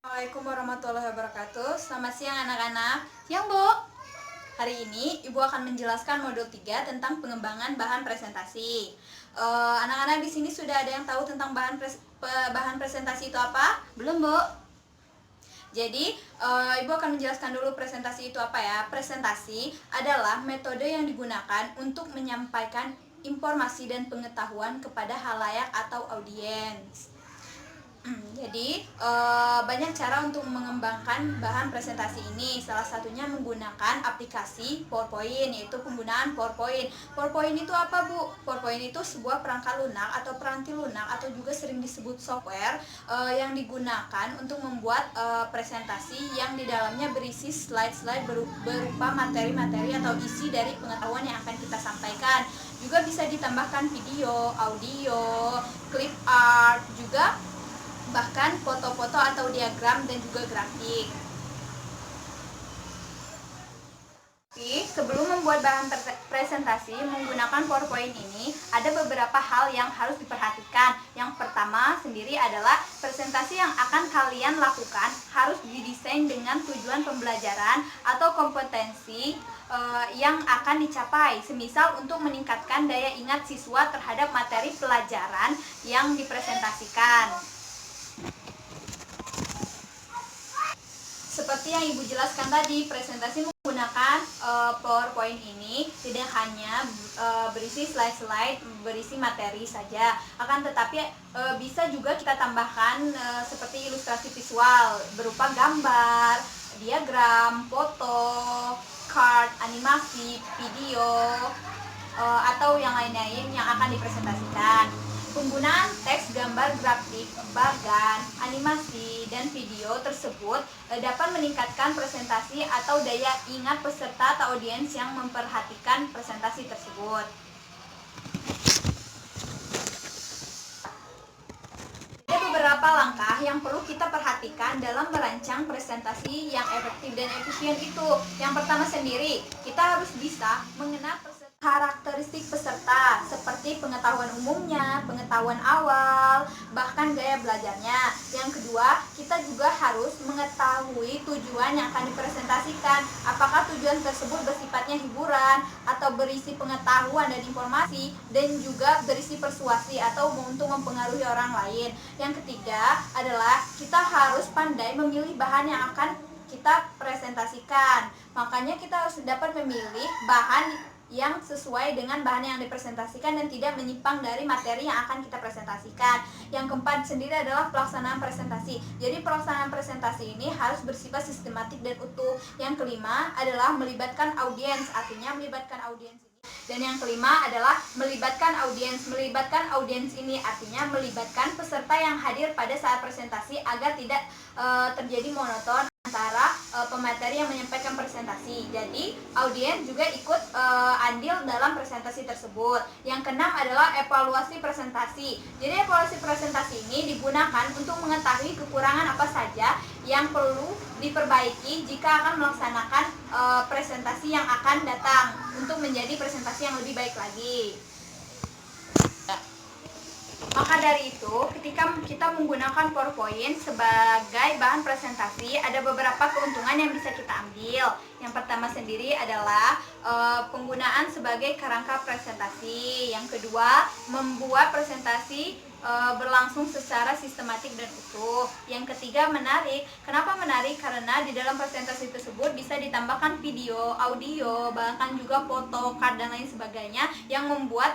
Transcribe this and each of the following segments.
Assalamualaikum warahmatullahi wabarakatuh. Selamat siang anak-anak. Siang, Bu. Hari ini Ibu akan menjelaskan modul 3 tentang pengembangan bahan presentasi. Anak-anak di sini sudah ada yang tahu tentang bahan presentasi itu apa? Belum, Bu? Jadi, Ibu akan menjelaskan dulu presentasi itu apa ya. Presentasi adalah metode yang digunakan untuk menyampaikan informasi dan pengetahuan kepada halayak atau audiens. Jadi banyak cara untuk mengembangkan bahan presentasi ini. Salah satunya menggunakan aplikasi PowerPoint, yaitu penggunaan PowerPoint. PowerPoint itu apa, Bu? PowerPoint itu sebuah perangkat lunak atau peranti lunak atau juga sering disebut software yang digunakan untuk membuat presentasi yang di dalamnya berisi slide-slide berupa materi-materi atau isi dari pengetahuan yang akan kita sampaikan. Juga bisa ditambahkan video, audio, clip art, juga bahkan foto-foto atau diagram dan juga grafik. Tapi sebelum membuat bahan presentasi menggunakan PowerPoint ini, ada beberapa hal yang harus diperhatikan. Yang pertama sendiri adalah presentasi yang akan kalian lakukan harus didesain dengan tujuan pembelajaran atau kompetensi yang akan dicapai, semisal untuk meningkatkan daya ingat siswa terhadap materi pelajaran yang dipresentasikan. Seperti yang Ibu jelaskan tadi, presentasi menggunakan PowerPoint ini tidak hanya berisi slide-slide, berisi materi saja, akan tetapi bisa juga kita tambahkan seperti ilustrasi visual berupa gambar, diagram, foto, card, animasi, video, atau yang lain-lain yang akan dipresentasikan. Penggunaan teks, gambar, grafik, bagan, animasi, dan video tersebut dapat meningkatkan presentasi atau daya ingat peserta atau audiens yang memperhatikan presentasi tersebut. Ada beberapa langkah yang perlu kita perhatikan dalam merancang presentasi yang efektif dan efisien itu. Yang pertama sendiri, kita harus bisa mengenal karakteristik peserta seperti pengetahuan umumnya, pengetahuan awal, bahkan gaya belajarnya. Yang kedua, kita juga harus mengetahui tujuan yang akan dipresentasikan. Apakah tujuan tersebut bersifatnya hiburan atau berisi pengetahuan dan informasi, dan juga berisi persuasi atau untuk mempengaruhi orang lain. Yang ketiga adalah kita harus pandai memilih bahan yang akan kita presentasikan. Makanya kita harus dapat memilih bahan yang sesuai dengan bahan yang dipresentasikan dan tidak menyimpang dari materi yang akan kita presentasikan. Yang keempat sendiri adalah pelaksanaan presentasi. Jadi pelaksanaan presentasi ini harus bersifat sistematik dan utuh. Yang kelima adalah melibatkan audiens, artinya melibatkan audiens ini. Dan yang kelima adalah melibatkan audiens. Melibatkan audiens ini artinya melibatkan peserta yang hadir pada saat presentasi agar tidak terjadi monoton antara pemateri yang menyampaikan presentasi. Jadi audiens juga ikut andil dalam presentasi tersebut. Yang keenam adalah evaluasi presentasi. Jadi evaluasi presentasi ini digunakan untuk mengetahui kekurangan apa saja yang perlu diperbaiki jika akan melaksanakan presentasi yang akan datang untuk menjadi presentasi yang lebih baik lagi. Maka dari itu, ketika kita menggunakan PowerPoint sebagai bahan presentasi, ada beberapa keuntungan yang bisa kita ambil. Yang pertama sendiri adalah penggunaan sebagai kerangka presentasi. Yang kedua, membuat presentasi berlangsung secara sistematik dan utuh. Yang ketiga, menarik. Kenapa menarik? Karena di dalam presentasi tersebut bisa ditambahkan video, audio, bahkan juga foto, card, dan lain sebagainya yang membuat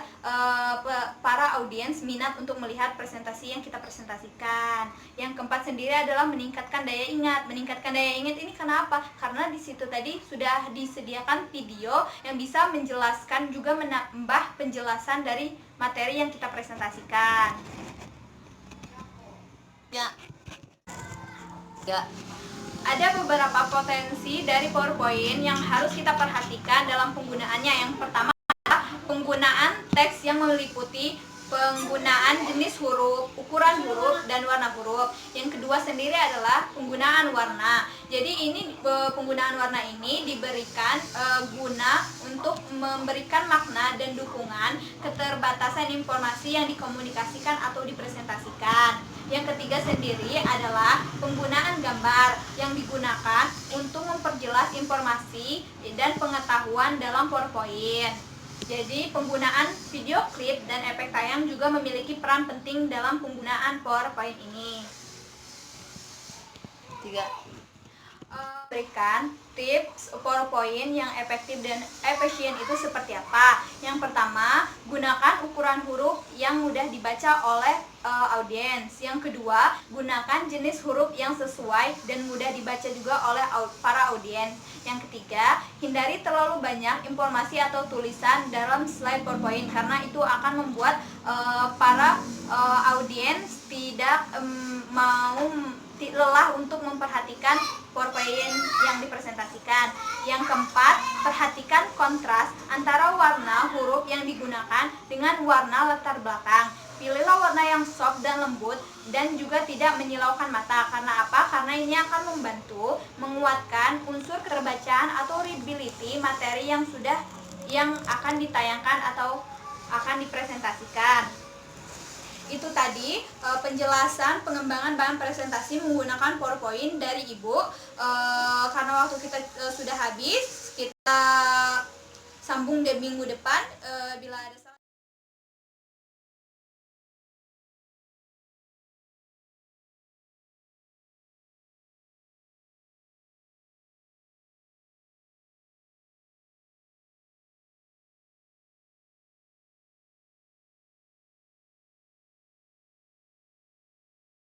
para audiens minat untuk melihat presentasi yang kita presentasikan. Yang keempat sendiri adalah meningkatkan daya ingat. Meningkatkan daya ingat ini kenapa? Karena di situ tadi sudah disediakan video yang bisa menjelaskan, juga menambah penjelasan dari materi yang kita presentasikan. Ya. Ada beberapa potensi dari PowerPoint yang harus kita perhatikan dalam penggunaannya. Yang pertama adalah penggunaan teks yang meliputi penggunaan jenis huruf, ukuran huruf, dan warna huruf. Yang kedua sendiri adalah penggunaan warna. Jadi ini penggunaan warna ini diberikan guna untuk memberikan makna dan dukungan keterbatasan informasi yang dikomunikasikan atau dipresentasikan. Yang ketiga sendiri adalah penggunaan gambar yang digunakan untuk memperjelas informasi dan pengetahuan dalam PowerPoint. Jadi penggunaan video klip dan efek tayang juga memiliki peran penting dalam penggunaan PowerPoint ini. 3. Berikan tips PowerPoint yang efektif dan efisien itu seperti apa. Yang pertama, gunakan ukuran huruf yang mudah dibaca oleh audiens. Yang kedua, gunakan jenis huruf yang sesuai dan mudah dibaca juga oleh para audiens. Yang ketiga, hindari terlalu banyak informasi atau tulisan dalam slide PowerPoint karena itu akan membuat para audiens tidak mau lelah untuk memperhatikan PowerPoint yang dipresentasikan. Yang keempat, perhatikan kontras antara warna huruf yang digunakan dengan warna latar belakang. Pilihlah warna yang soft dan lembut dan juga tidak menyilaukan mata. Karena apa? Karena ini akan membantu menguatkan unsur keterbacaan atau readability materi yang akan ditayangkan atau akan dipresentasikan. Itu tadi penjelasan pengembangan bahan presentasi menggunakan PowerPoint dari Ibu. Karena waktu kita sudah habis, kita sambung di minggu depan.